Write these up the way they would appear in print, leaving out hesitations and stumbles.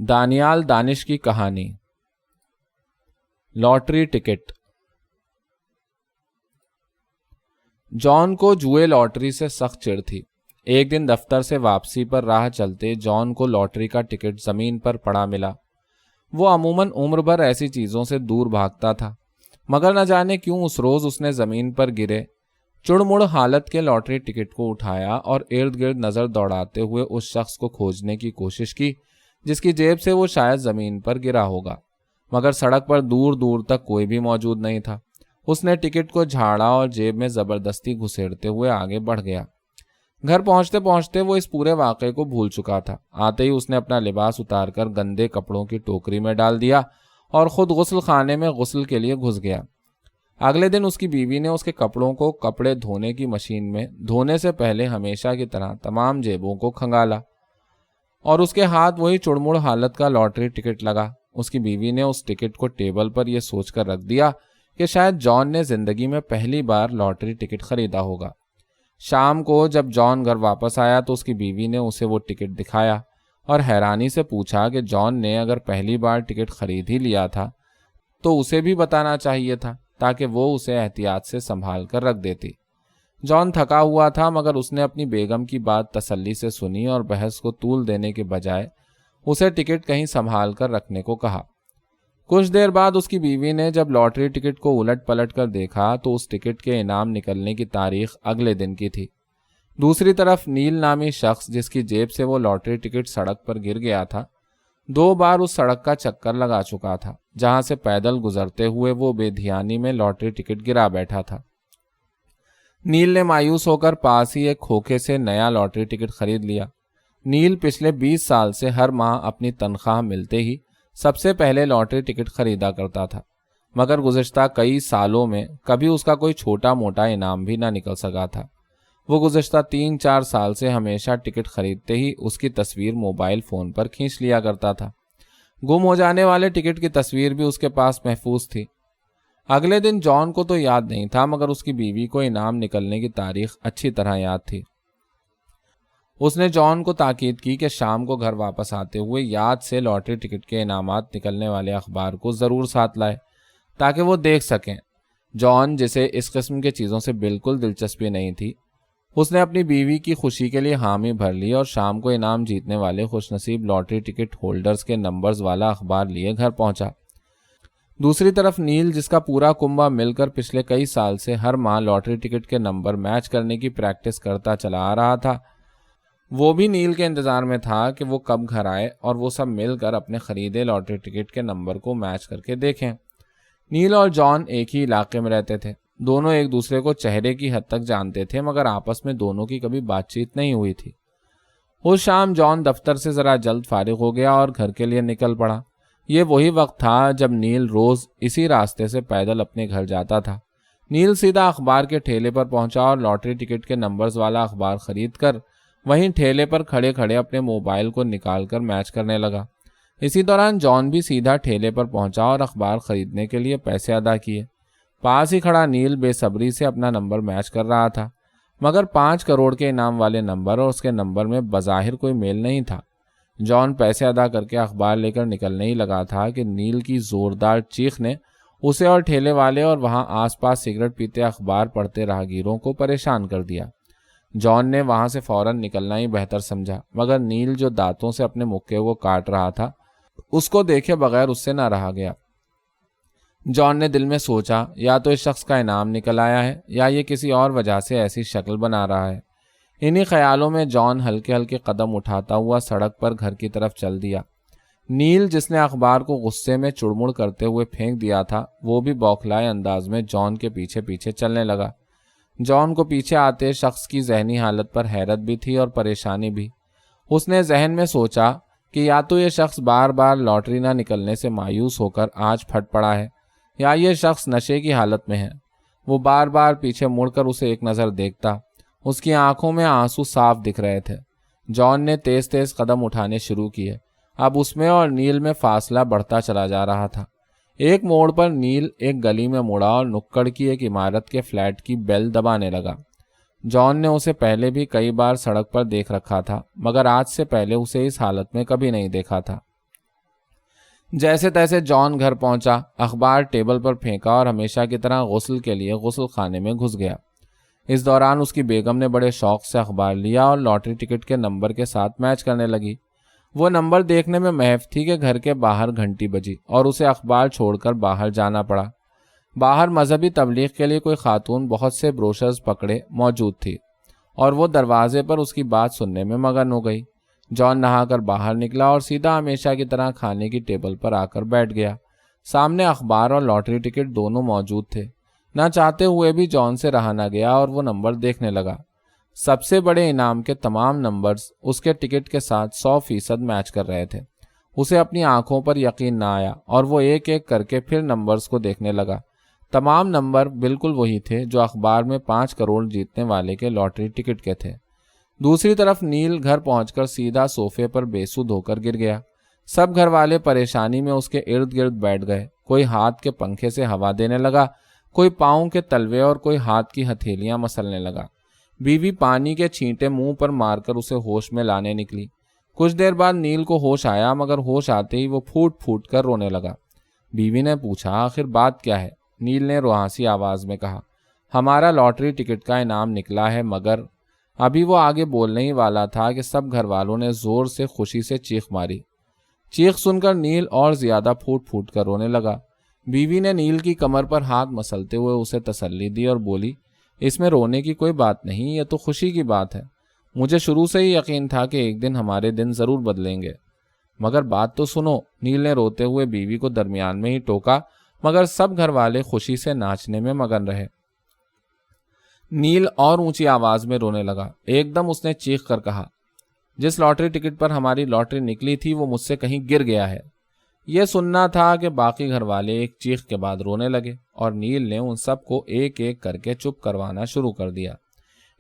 دانیال دانش کی کہانی۔ Lottery ticket. جان کو جوئے لاٹری سے سخت چڑ تھی۔ ایک دن دفتر سے واپسی پر راہ چلتے جان کو لاٹری کا ٹکٹ زمین پر پڑا ملا۔ وہ عموماً عمر بھر ایسی چیزوں سے دور بھاگتا تھا، مگر نہ جانے کیوں اس روز اس نے زمین پر گرے چڑ مڑ حالت کے لاٹری ٹکٹ کو اٹھایا اور ارد گرد نظر دوڑاتے ہوئے اس شخص کو کھوجنے کی کوشش کی جس کی جیب سے وہ شاید زمین پر گرا ہوگا، مگر سڑک پر دور دور تک کوئی بھی موجود نہیں تھا۔ اس نے ٹکٹ کو جھاڑا اور جیب میں زبردستی گھسیڑتے ہوئے آگے بڑھ گیا۔ گھر پہنچتے پہنچتے وہ اس پورے واقعے کو بھول چکا تھا۔ آتے ہی اس نے اپنا لباس اتار کر گندے کپڑوں کی ٹوکری میں ڈال دیا اور خود غسل خانے میں غسل کے لیے گھس گیا۔ اگلے دن اس کی بیوی نے اس کے کپڑوں کو کپڑے دھونے کی مشین میں دھونے سے پہلے ہمیشہ کی طرح تمام جیبوں کو کھنگالا اور اس کے ہاتھ وہی چڑمڑ حالت کا لاٹری ٹکٹ لگا۔ اس کی بیوی نے اس ٹکٹ کو ٹیبل پر یہ سوچ کر رکھ دیا کہ شاید جان نے زندگی میں پہلی بار لاٹری ٹکٹ خریدا ہوگا۔ شام کو جب جان گھر واپس آیا تو اس کی بیوی نے اسے وہ ٹکٹ دکھایا اور حیرانی سے پوچھا کہ جان نے اگر پہلی بار ٹکٹ خرید ہی لیا تھا تو اسے بھی بتانا چاہیے تھا تاکہ وہ اسے احتیاط سے سنبھال کر رکھ دیتی۔ جان تھکا ہوا تھا مگر اس نے اپنی بیگم کی بات تسلی سے سنی اور بحث کو طول دینے کے بجائے اسے ٹکٹ کہیں سنبھال کر رکھنے کو کہا۔ کچھ دیر بعد اس کی بیوی نے جب لاٹری ٹکٹ کو الٹ پلٹ کر دیکھا تو اس ٹکٹ کے انعام نکلنے کی تاریخ اگلے دن کی تھی۔ دوسری طرف نیل نامی شخص جس کی جیب سے وہ لاٹری ٹکٹ سڑک پر گر گیا تھا 2 بار اس سڑک کا چکر لگا چکا تھا جہاں سے پیدل گزرتے ہوئے وہ بے دھیانی میں لاٹری ٹکٹ گرا بیٹھا تھا۔ نیل نے مایوس ہو کر پاس ہی ایک کھوکھے سے نیا لاٹری ٹکٹ خرید لیا۔ نیل پچھلے 20 سال سے ہر ماہ اپنی تنخواہ ملتے ہی سب سے پہلے لاٹری ٹکٹ خریدا کرتا تھا، مگر گزشتہ کئی سالوں میں کبھی اس کا کوئی چھوٹا موٹا انعام بھی نہ نکل سکا تھا۔ وہ گزشتہ 3-4 سال سے ہمیشہ ٹکٹ خریدتے ہی اس کی تصویر موبائل فون پر کھینچ لیا کرتا تھا۔ گم ہو جانے والے ٹکٹ کی تصویر بھی اس کے پاس محفوظ تھی۔ اگلے دن جان کو تو یاد نہیں تھا مگر اس کی بیوی کو انعام نکلنے کی تاریخ اچھی طرح یاد تھی۔ اس نے جان کو تاکید کی کہ شام کو گھر واپس آتے ہوئے یاد سے لاٹری ٹکٹ کے انعامات نکلنے والے اخبار کو ضرور ساتھ لائے تاکہ وہ دیکھ سکیں۔ جان جسے اس قسم کے چیزوں سے بالکل دلچسپی نہیں تھی، اس نے اپنی بیوی کی خوشی کے لیے حامی بھر لی اور شام کو انعام جیتنے والے خوش نصیب لاٹری ٹکٹ ہولڈرز کے نمبرز والا اخبار لیے گھر پہنچا۔ دوسری طرف نیل جس کا پورا کنبہ مل کر پچھلے کئی سال سے ہر ماہ لاٹری ٹکٹ کے نمبر میچ کرنے کی پریکٹس کرتا چلا آ رہا تھا، وہ بھی نیل کے انتظار میں تھا کہ وہ کب گھر آئے اور وہ سب مل کر اپنے خریدے لاٹری ٹکٹ کے نمبر کو میچ کر کے دیکھیں۔ نیل اور جان ایک ہی علاقے میں رہتے تھے، دونوں ایک دوسرے کو چہرے کی حد تک جانتے تھے مگر آپس میں دونوں کی کبھی بات چیت نہیں ہوئی تھی۔ اس شام جان دفتر سے ذرا جلد فارغ ہو گیا اور گھر کے لیے نکل پڑا۔ یہ وہی وقت تھا جب نیل روز اسی راستے سے پیدل اپنے گھر جاتا تھا۔ نیل سیدھا اخبار کے ٹھیلے پر پہنچا اور لاٹری ٹکٹ کے نمبرز والا اخبار خرید کر وہیں ٹھیلے پر کھڑے کھڑے اپنے موبائل کو نکال کر میچ کرنے لگا۔ اسی دوران جان بھی سیدھا ٹھیلے پر پہنچا اور اخبار خریدنے کے لیے پیسے ادا کیے۔ پاس ہی کھڑا نیل بے صبری سے اپنا نمبر میچ کر رہا تھا، مگر 5 کروڑ کے انعام والے نمبر اور اس کے نمبر میں بظاہر کوئی میل نہیں تھا۔ جان پیسے ادا کر کے اخبار لے کر نکلنے ہی لگا تھا کہ نیل کی زوردار چیخ نے اسے اور ٹھیلے والے اور وہاں آس پاس سگریٹ پیتے اخبار پڑھتے راہگیروں کو پریشان کر دیا۔ جان نے وہاں سے فوراً نکلنا ہی بہتر سمجھا، مگر نیل جو دانتوں سے اپنے مکے کو کاٹ رہا تھا اس کو دیکھے بغیر اس سے نہ رہا گیا۔ جان نے دل میں سوچا یا تو اس شخص کا انعام نکل آیا ہے یا یہ کسی اور وجہ سے ایسی شکل بنا رہا ہے۔ انہی خیالوں میں جان ہلکے ہلکے قدم اٹھاتا ہوا سڑک پر گھر کی طرف چل دیا۔ نیل جس نے اخبار کو غصے میں چڑمڑ کرتے ہوئے پھینک دیا تھا وہ بھی بوکھلائے انداز میں جان کے پیچھے پیچھے چلنے لگا۔ جان کو پیچھے آتے شخص کی ذہنی حالت پر حیرت بھی تھی اور پریشانی بھی۔ اس نے ذہن میں سوچا کہ یا تو یہ شخص بار بار لاٹری نہ نکلنے سے مایوس ہو کر آج پھٹ پڑا ہے یا یہ شخص نشے کی حالت میں ہے۔ وہ بار بار پیچھے مڑ کر اسے ایک نظر دیکھتا، اس کی آنکھوں میں آنسو صاف دکھ رہے تھے۔ جان نے تیز تیز قدم اٹھانے شروع کیے۔ اب اس میں اور نیل میں فاصلہ بڑھتا چلا جا رہا تھا۔ ایک موڑ پر نیل ایک گلی میں مڑا اور نکڑ کی ایک عمارت کے فلیٹ کی بیل دبانے لگا۔ جان نے اسے پہلے بھی کئی بار سڑک پر دیکھ رکھا تھا مگر آج سے پہلے اسے اس حالت میں کبھی نہیں دیکھا تھا۔ جیسے تیسے جان گھر پہنچا، اخبار ٹیبل پر پھینکا اور ہمیشہ کی طرح غسل کے لیے غسل خانے میں گھس گیا۔ اس دوران اس کی بیگم نے بڑے شوق سے اخبار لیا اور لاٹری ٹکٹ کے نمبر کے ساتھ میچ کرنے لگی۔ وہ نمبر دیکھنے میں محو تھی کہ گھر کے باہر گھنٹی بجی اور اسے اخبار چھوڑ کر باہر جانا پڑا۔ باہر مذہبی تبلیغ کے لیے کوئی خاتون بہت سے بروشرز پکڑے موجود تھی اور وہ دروازے پر اس کی بات سننے میں مگن ہو گئی۔ جان نہا کر باہر نکلا اور سیدھا ہمیشہ کی طرح کھانے کی ٹیبل پر آ کر بیٹھ گیا۔ سامنے اخبار اور لاٹری ٹکٹ دونوں موجود تھے۔ نہ چاہتے ہوئے بھی جان سے رہا نہ گیا اور وہ نمبر دیکھنے لگا۔ سب سے بڑے انعام کے تمام نمبرز اس کے ٹکٹ کے ساتھ 100% میچ کر رہے تھے۔ اسے اپنی آنکھوں پر یقین نہ آیا اور وہ ایک ایک کر کے پھر نمبرز کو دیکھنے لگا۔ تمام نمبر بالکل وہی تھے جو اخبار میں 5 کروڑ جیتنے والے کے لاٹری ٹکٹ کے تھے۔ دوسری طرف نیل گھر پہنچ کر سیدھا صوفے پر بے سود ہو کر گر گیا۔ سب گھر والے پریشانی میں اس کے ارد گرد بیٹھ گئے۔ کوئی ہاتھ کے پنکھے سے ہوا دینے لگا، کوئی پاؤں کے تلوے اور کوئی ہاتھ کی ہتھیلیاں مسلنے لگا۔ بیوی پانی کے چھینٹے منہ پر مار کر اسے ہوش میں لانے نکلی۔ کچھ دیر بعد نیل کو ہوش آیا، مگر ہوش آتے ہی وہ پھوٹ پھوٹ کر رونے لگا۔ بیوی نے پوچھا، آخر بات کیا ہے؟ نیل نے روحانسی آواز میں کہا، ہمارا لاٹری ٹکٹ کا انعام نکلا ہے مگر۔ ابھی وہ آگے بولنے ہی والا تھا کہ سب گھر والوں نے زور سے خوشی سے چیخ ماری۔ چیخ سن کر نیل اور زیادہ پھوٹ پھوٹ کر رونے لگا۔ بیوی نے نیل کی کمر پر ہاتھ مسلتے ہوئے اسے تسلی دی اور بولی، اس میں رونے کی کوئی بات نہیں، یہ تو خوشی کی بات ہے۔ مجھے شروع سے ہی یقین تھا کہ ایک دن ہمارے دن ضرور بدلیں گے۔ مگر بات تو سنو، نیل نے روتے ہوئے بیوی کو درمیان میں ہی ٹوکا، مگر سب گھر والے خوشی سے ناچنے میں مگن رہے۔ نیل اور اونچی آواز میں رونے لگا۔ ایک دم اس نے چیخ کر کہا، جس لاٹری ٹکٹ پر ہماری لاٹری نکلی تھی وہ مجھ سے کہیں گر گیا ہے۔ یہ سننا تھا کہ باقی گھر والے ایک چیخ کے بعد رونے لگے اور نیل نے ان سب کو ایک ایک کر کے چپ کروانا شروع کر دیا۔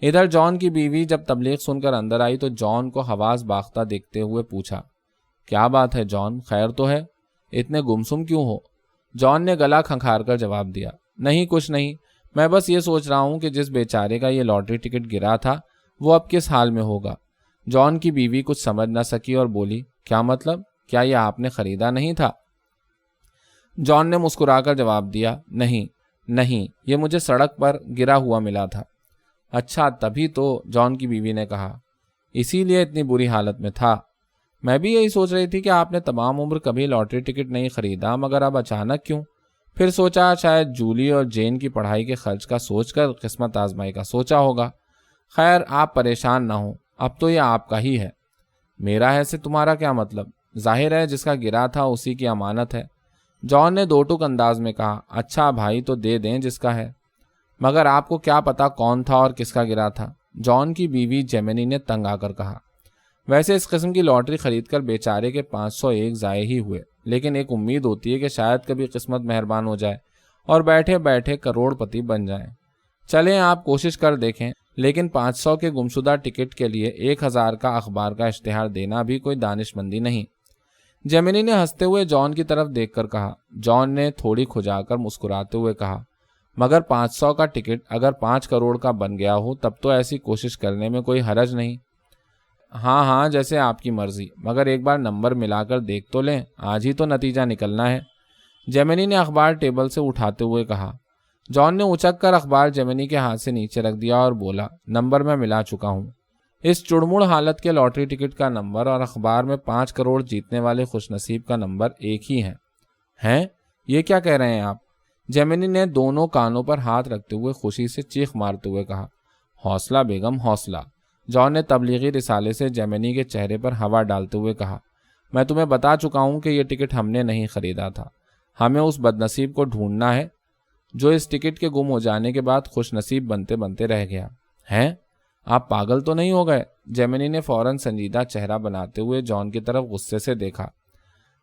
ادھر جان کی بیوی جب تبلیغ سن کر اندر آئی تو جان کو حواس باختہ دیکھتے ہوئے پوچھا، کیا بات ہے جان، خیر تو ہے؟ اتنے گمسم کیوں ہو؟ جان نے گلا کھنکھار کر جواب دیا، نہیں کچھ نہیں، میں بس یہ سوچ رہا ہوں کہ جس بیچارے کا یہ لاٹری ٹکٹ گرا تھا وہ اب کس حال میں ہوگا۔ جان کی بیوی کچھ سمجھ نہ سکی اور بولی، کیا مطلب؟ کیا یہ آپ نے خریدا نہیں تھا؟ جان نے مسکرا کر جواب دیا، نہیں، یہ مجھے سڑک پر گرا ہوا ملا تھا۔ اچھا، تبھی تو، جان کی بیوی نے کہا، اسی لیے اتنی بری حالت میں تھا۔ میں بھی یہی سوچ رہی تھی کہ آپ نے تمام عمر کبھی لاٹری ٹکٹ نہیں خریدا، مگر اب اچانک کیوں؟ پھر سوچا شاید جولی اور جین کی پڑھائی کے خرچ کا سوچ کر قسمت آزمائی کا سوچا ہوگا۔ خیر، آپ پریشان نہ ہوں، اب تو یہ آپ کا ہی ہے۔ میرا ہے سے تمہارا کیا مطلب؟ ظاہر ہے جس کا گرا تھا اسی کی امانت ہے۔ جان نے دو ٹوک انداز میں کہا، اچھا بھائی تو دے دیں جس کا ہے، مگر آپ کو کیا پتا کون تھا اور کس کا گرا تھا؟ جان کی بیوی جیمنی نے تنگ آ کر کہا، ویسے اس قسم کی لاٹری خرید کر بیچارے کے 501 ضائع ہی ہوئے، لیکن ایک امید ہوتی ہے کہ شاید کبھی قسمت مہربان ہو جائے اور بیٹھے بیٹھے کروڑ پتی بن جائیں۔ چلیں آپ کوشش کر دیکھیں، لیکن 500 کے گمشدہ ٹکٹ کے لیے 1000 کا اخبار کا اشتہار دینا بھی کوئی دانش مندی نہیں۔ جیمنی نے ہنستے ہوئے جان کی طرف دیکھ کر کہا۔ جان نے تھوڑی کھجا کر مسکراتے ہوئے کہا، مگر 500 کا ٹکٹ اگر 5 کروڑ کا بن گیا ہو تب تو ایسی کوشش کرنے میں کوئی حرج نہیں۔ ہاں جیسے آپ کی مرضی، مگر ایک بار نمبر ملا کر دیکھ تو لیں، آج ہی تو نتیجہ نکلنا ہے۔ جیمنی نے اخبار ٹیبل سے اٹھاتے ہوئے کہا۔ جان نے اچک کر اخبار جیمنی کے ہاتھ سے نیچے رکھ دیا اور بولا، نمبر میں ملا چکا ہوں۔ اس چڑمڑ حالت کے لاٹری ٹکٹ کا نمبر اور اخبار میں 5 کروڑ جیتنے والے خوش نصیب کا نمبر ایک ہی ہیں؟ یہ کیا کہہ رہے ہیں آپ؟ جیمنی نے دونوں کانوں پر ہاتھ رکھتے ہوئے خوشی سے چیخ مارتے ہوئے کہا، حوصلہ بیگم حوصلہ۔ جان نے تبلیغی رسالے سے جیمنی کے چہرے پر ہوا ڈالتے ہوئے کہا، میں تمہیں بتا چکا ہوں کہ یہ ٹکٹ ہم نے نہیں خریدا تھا، ہمیں اس بدنصیب کو ڈھونڈنا ہے جو اس ٹکٹ کے گم ہو جانے کے بعد خوش نصیب بنتے بنتے رہ گیا۔ ہیں؟ آپ پاگل تو نہیں ہو گئے؟ جیمنی نے فوراً سنجیدہ چہرہ بناتے ہوئے جان کی طرف غصے سے دیکھا۔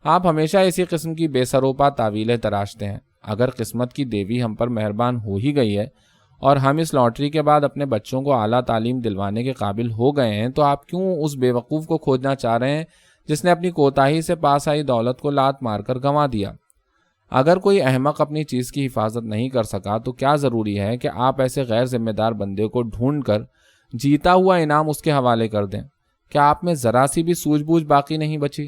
آپ ہمیشہ اسی قسم کی بے سروپا تعویلیں تراشتے ہیں۔ اگر قسمت کی دیوی ہم پر مہربان ہو ہی گئی ہے اور ہم اس لاٹری کے بعد اپنے بچوں کو اعلیٰ تعلیم دلوانے کے قابل ہو گئے ہیں تو آپ کیوں اس بے وقوف کو کھوجنا چاہ رہے ہیں جس نے اپنی کوتاہی سے پاس آئی دولت کو لات مار کر گنوا دیا؟ اگر کوئی احمق اپنی چیز کی حفاظت نہیں کر سکا تو کیا ضروری ہے کہ آپ ایسے غیر ذمہ دار بندے کو ڈھونڈ کر جیتا ہوا انعام اس کے حوالے کر دیں؟ کیا آپ میں ذرا سی بھی سوجھ بوجھ باقی نہیں بچی؟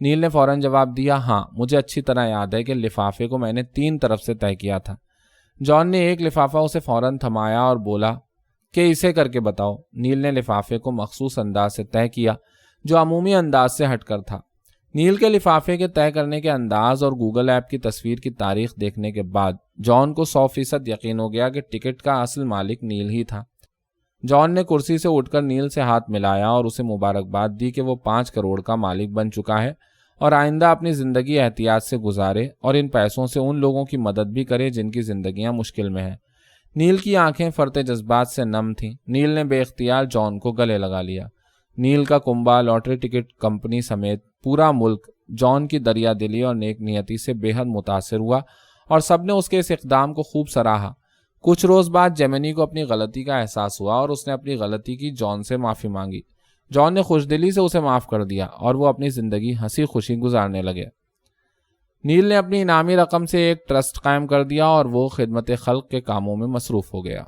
نیل نے فوراً جواب دیا، ہاں مجھے اچھی طرح یاد ہے کہ لفافے کو میں نے 3 طرف سے طے کیا تھا۔ جان نے ایک لفافہ اسے فوراً تھمایا اور بولا کہ اسے کر کے بتاؤ۔ نیل نے لفافے کو مخصوص انداز سے طے کیا جو عمومی انداز سے ہٹ کر تھا۔ نیل کے لفافے کے طے کرنے کے انداز اور گوگل ایپ کی تصویر کی تاریخ دیکھنے کے بعد جان کو 100% یقین ہو گیا کہ ٹکٹ کا اصل مالک نیل ہی تھا۔ جان نے کرسی سے اٹھ کر نیل سے ہاتھ ملایا اور اسے مبارکباد دی کہ وہ 5 کروڑ کا مالک بن چکا ہے اور آئندہ اپنی زندگی احتیاط سے گزارے اور ان پیسوں سے ان لوگوں کی مدد بھی کرے جن کی زندگیاں مشکل میں ہیں۔ نیل کی آنکھیں فرط جذبات سے نم تھیں۔ نیل نے بے اختیار جان کو گلے لگا لیا۔ نیل کا کنبہ، لاٹری ٹکٹ کمپنی سمیت پورا ملک جان کی دریا دلی اور نیک نیتی سے بے حد متاثر ہوا اور سب نے اس کے اس اقدام کو خوب سراہا۔ کچھ روز بعد جیمنی کو اپنی غلطی کا احساس ہوا اور اس نے اپنی غلطی کی جان سے معافی مانگی۔ جان نے خوش دلی سے اسے معاف کر دیا اور وہ اپنی زندگی ہنسی خوشی گزارنے لگے۔ نیل نے اپنی انعامی رقم سے ایک ٹرسٹ قائم کر دیا اور وہ خدمت خلق کے کاموں میں مصروف ہو گیا۔